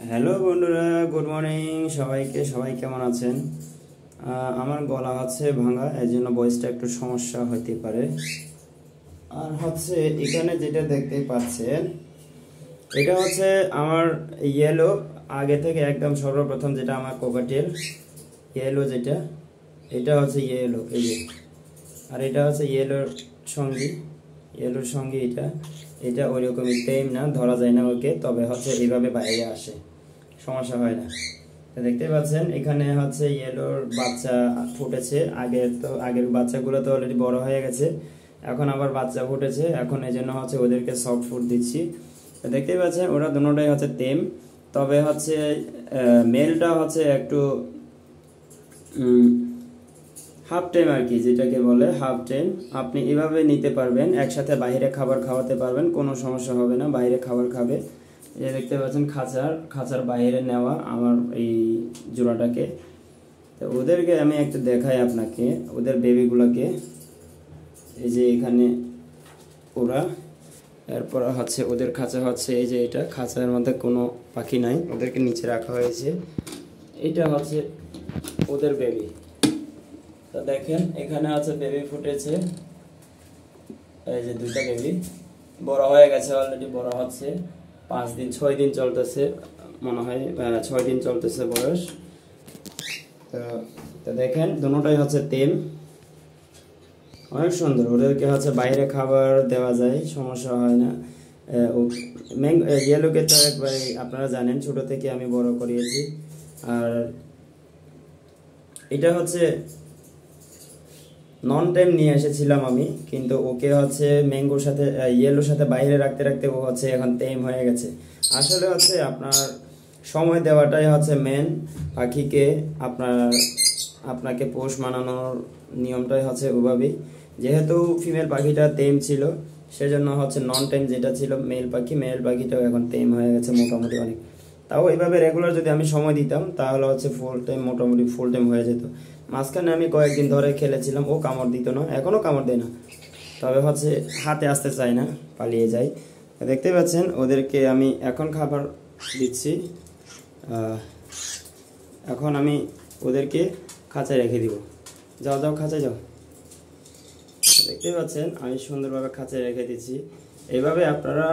Hello বন্ধুরা, good morning সবাইকে। সবাই কেমন আছেন? আমার গলা হচ্ছে ভাঙা, এই জন্য ভয়েসটা একটু সমস্যা হতে পারে। আর হচ্ছে এখানে যেটা দেখতে পাচ্ছেন, এটা হচ্ছে আমার ইয়েলো। আগে থেকে একদম সর্বপ্রথম যেটা আমার কোকাটেল ইয়েলো, যেটা এটা হচ্ছে ইয়েলো, এই যে। আর এটা হচ্ছে ইয়েলোর সঙ্গী এটা এটা ওইরকমই টেম না, ধরা যায় না ওকে, তবে হচ্ছে এইভাবে বাইরে আসে, সমস্যা হয় না। দেখতে পাচ্ছেন এখানে হচ্ছে ইয়েলোর বাচ্চা ফুটেছে। আগের বাচ্চাগুলো তো অলরেডি বড় হয়ে গেছে, এখন আবার বাচ্চা ফুটেছে। এখন এই জন্য হচ্ছে ওদেরকে সফট ফুড দিচ্ছি। দেখতে পাচ্ছেন ওরা দুটোটাই হচ্ছে টেম, তবে হচ্ছে মেলটা হচ্ছে একটু হাফ টাইম আর কি, যেটাকে বলে হাফ টাইম। আপনি এভাবে নিতে পারবেন, একসাথে বাইরে খাবার খাওয়াতে পারবেন, কোনো সমস্যা হবে না। বাইরে খাবার খাবে। এই দেখতে পাচ্ছেন খাঁচার বাইরে নেওয়া আমার এই জোড়াটাকে। তো ওদেরকে আমি একটু দেখাই আপনাকে, ওদের বেবিগুলোকে। এই যে এখানে ওরা, এরপর হচ্ছে ওদের খাঁচা হচ্ছে এই যে এটা। খাঁচার মধ্যে কোনো পাখি নাই, ওদেরকে নিচে রাখা হয়েছে। এটা হচ্ছে ওদের বেবি। তো দেখেন এখানে আছে বেবি ফুটেছে, এই যে দুইটা বেবি বড় হয়ে গেছে, অলরেডি বড় হচ্ছে। 6 দিন চলতেছে মনে হয়, 6 দিন চলতেছে বয়স। তো দেখেন দুটোটাই হচ্ছে তেল, অনেক সুন্দর। ওদেরকে হচ্ছে বাইরে খাবার দেওয়া যায়, সমস্যা হয় না। ইয়েলোকে তো একবারে আপনারা জানেন, ছোট থেকে আমি বড় করিয়েছি। আর এটা হচ্ছে নন টাইম নিয়ে এসেছিলাম আমি, কিন্তু ওকে হচ্ছে ম্যাঙ্গোর সাথে ইয়েলোর সাথে বাইরে রাখতে রাখতে ও হচ্ছে এখন টাইম হয়ে গেছে। আসলে হচ্ছে আপনার সময় দেওয়াটাই হচ্ছে মেন পাখিকে। আপনাকে পোষ মানানোর নিয়মটাই হচ্ছে ওভাবেই। যেহেতু ফিমেল পাখিটা টেম ছিল, সেজন্য হচ্ছে নন টাইম যেটা ছিল মেল পাখিটাও এখন টেম হয়ে গেছে মোটামুটি অনেক। তাও এইভাবে রেগুলার যদি আমি সময় দিতাম, তাহলে হচ্ছে মোটামুটি ফুল টাইম হয়ে যেত। মাঝখানে আমি কয়েকদিন ধরে খেলেছিলাম, ও কামড় দিত না, এখনও কামড় দেয় না, তবে হচ্ছে হাতে আসতে চায় না, পালিয়ে যায়। দেখতে পাচ্ছেন ওদেরকে আমি এখন খাবার দিচ্ছি। এখন আমি ওদেরকে খাঁচায় রেখে দিব। যাও যাও, খাঁচায় যাও। দেখতে পাচ্ছেন আমি সুন্দরভাবে খাঁচায় রেখে দিচ্ছি। এইভাবে আপনারা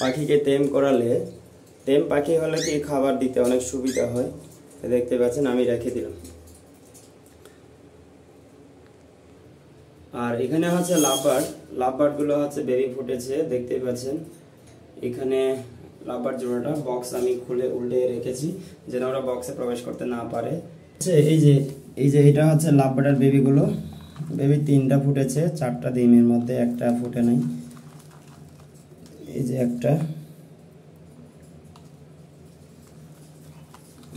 পাখিকে টেম করালে, টেম পাখি হলে কি খাবার দিতে অনেক সুবিধা হয়। দেখতে পাচ্ছেন আমি রেখে দিলাম। আর এখানে হচ্ছে লাভবার্ডগুলো হচ্ছে বেবি ফুটেছে, দেখতে পাচ্ছেন। এখানে লাভবার্ড জোড়াটা বক্স আমি খুলে উল্টে রেখেছি, যেন ওরা বক্সে প্রবেশ করতে না পারে। এই যে এটা হচ্ছে লাভবার্ডের বেবিগুলো। বেবি 3টা ফুটেছে, 4টা ডিমের মধ্যে একটা ফুটে নাই। এই যে একটা,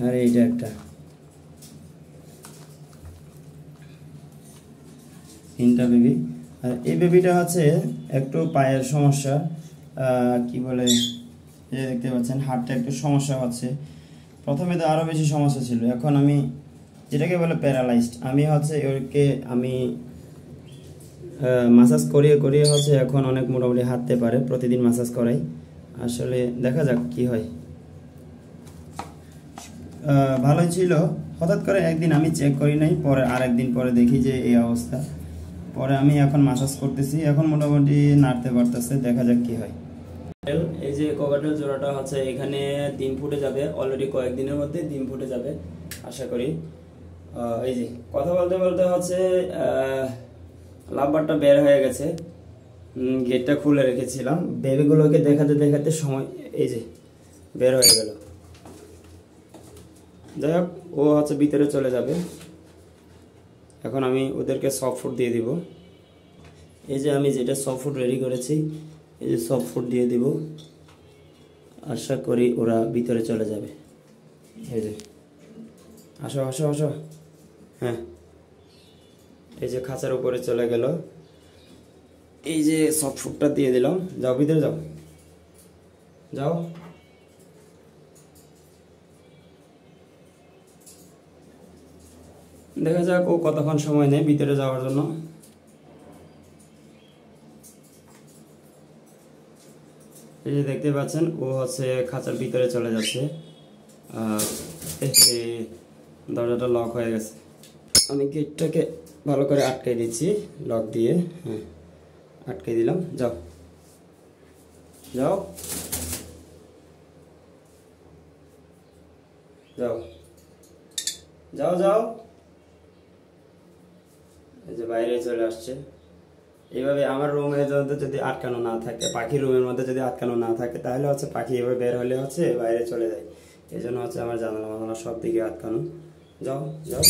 আর এইটা একটা, 3টা বেবি। আর এই বেবিটা হচ্ছে একটু পায়ের সমস্যা, কি বলে, এই দেখতে পাচ্ছেন হাতটা একটু সমস্যা হচ্ছে। প্রথমে তো আরও বেশি সমস্যা ছিল, এখন আমি যেটাকে বলে প্যারালাইজড। আমি হচ্ছে ওকে আমি মাসাজ করিয়ে করিয়ে হচ্ছে এখন অনেক মোটামুটি হাঁটতে পারে। প্রতিদিন মাসাজ করাই, আসলে দেখা যাক কি হয়। ভালোই ছিল। হঠাৎ করে একদিন আমি চেক করি নাই, পরে আরেকদিন পরে দেখি যে এই অবস্থা। পরে আমি এখন মাসাজ করতেছি, এখন মোটামুটি নাড়তে পারতেছে, দেখা যাক কি হয়। এই যে কোকাটেল জোড়াটা হচ্ছে এখানে ডিম ফুটে যাবে, অলরেডি কয়েকদিনের মধ্যে ডিম ফুটে যাবে আশা করি। এই যে কথা বলতে বলতে হচ্ছে লাভবারটা বের হয়ে গেছে, গেটটা খুলে রেখেছিলাম। বেবিগুলোকে দেখাতে দেখাতে সময় এই যে বের হয়ে গেল। যাই হোক, ও হচ্ছে ভিতরে চলে যাবে। এখন আমি ওদেরকে সফট ফুড দিয়ে দিব। এই যে আমি যেটা সফট ফুড রেডি করেছি, এই যে সফট ফুড দিয়ে দিব। আশা করি ওরা ভিতরে চলে যাবে। এই যে আসো আসো আসো, হ্যাঁ। এই যে খাঁচার উপরে চলে গেল। এই যে সফট ফুডটা দিয়ে দিলাম, যাও ভিতরে যাও, যাও। দেখা যাক ও কতক্ষণ সময় নেয় ভিতরে যাওয়ার জন্য। এই যে দেখতে পাচ্ছেন ও হচ্ছে খাঁচার ভিতরে চলে যাচ্ছে। দরজাটা লক হয়ে গেছে, আমি গেটটাকে ভালো করে আটকে দিচ্ছি লক দিয়ে। হ্যাঁ, আটকে দিলাম। যাও যাও যাও যাও যাও। এই যে বাইরে চলে আসছে। এইভাবে আমার রুমের মধ্যে যদি আটকানো না থাকে, পাখির রুমের মধ্যে যদি আটকানো না থাকে, তাহলে হচ্ছে পাখি এভাবে বের হলে হচ্ছে বাইরে চলে যায়। এই জন্য হচ্ছে আমার জানালা মানালা সব দিকে আটকানো। যাও যাও।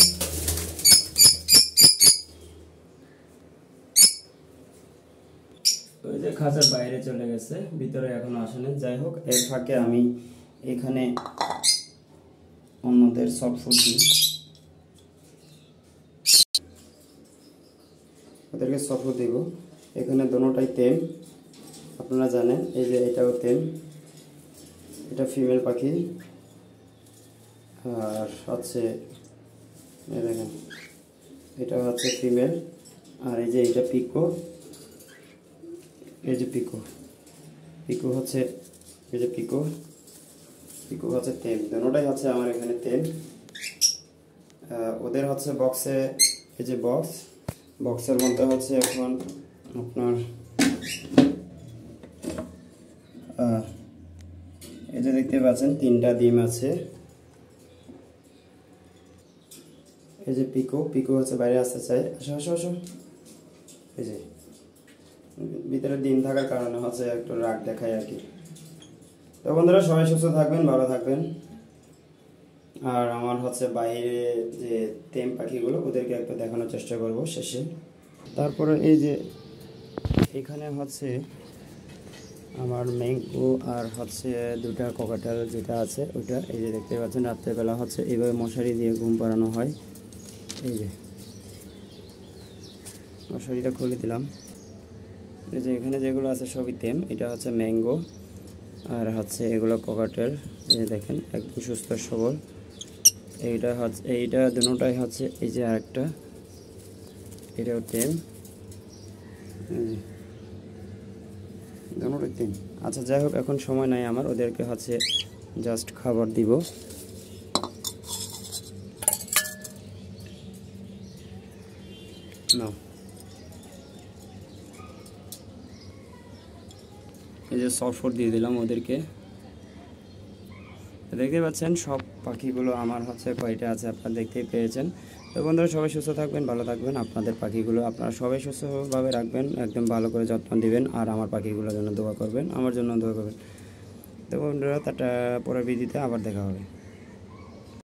ওই যে খাঁচার বাইরে চলে গেছে, ভিতরে এখনো আসেনি। যাই হোক, এর ফাঁকে আমি এখানে অন্যদের সফট ফুড দিই, ওদেরকে সফট ফুড দিব। এখানে দোনোটাই তেম, আপনারা জানেন। এই যে এটাও তেম, এটা ফিমেল পাখি। আর হচ্ছে দেখেন, এটা হচ্ছে ফিমেল। আর এই যে এটা পিকো, এই যে পিকো, পিকো হচ্ছে, এই যে পিকো, পিকো হচ্ছে তেম। দোনোটাই হচ্ছে আমার এখানে তেম। ওদের হচ্ছে বক্সে, এই যে বক্স, বক্সের মধ্যে হচ্ছে এখন আপনার এই যে দেখতে পাচ্ছেন 3টা ডিম আছে। এই যে পিকো, পিকো হচ্ছে বাইরে আসতে চাই। আসো আসো আসো। এই যে ভিতরে ডিম থাকার কারণে হচ্ছে একটু রাগ দেখায় আর কি। তো বন্ধুরা, সবাই সুস্থ থাকবেন, ভালো থাকবেন। আর আমার হচ্ছে বাইরে যে তেম পাখিগুলো, ওদেরকে একটু দেখানোর চেষ্টা করব শেষে। তারপরে এই যে এখানে হচ্ছে আমার ম্যাঙ্গো আর হচ্ছে 2টা ককাটেল যেটা আছে ওটা। এই যে দেখতে পাচ্ছেন, রাত্রেবেলা হচ্ছে এইভাবে মশারি দিয়ে ঘুম পাড়ানো হয়। এই যে মশারিটা খুলে দিলাম। এই যে এখানে যেগুলো আছে সবই তেম। এটা হচ্ছে ম্যাঙ্গো আর হচ্ছে এগুলো ককাটেল। এই যে দেখেন, একদম সুস্থ সবল। এইটা হচ্ছে, এইটা দুটোটাই হচ্ছে, এই যে আরেকটা, এটাও তেম। দুটোটাই তেম। আচ্ছা, যাই হোক, এখন সময় নাই আমার, ওদেরকে হচ্ছে জাস্ট খাবার দিব। না, এই যে সফট ফুড দিয়ে দিলাম ওদেরকে। দেখতে পাচ্ছেন সব পাখিগুলো আমার হচ্ছে কয়টা আছে আপনারা দেখতেই পেয়েছেন। তো বন্ধুরা, সবাই সুস্থ থাকবেন, ভালো থাকবেন। আপনাদের পাখিগুলো আপনারা সবাই সুস্থভাবে রাখবেন, একদম ভালো করে যত্ন দিবেন। আর আমার পাখিগুলোর জন্য দোয়া করবেন, আমার জন্য দোয়া করবেন। তো বন্ধুরা, তাটা পরের ভিডিওতে আবার দেখা হবে।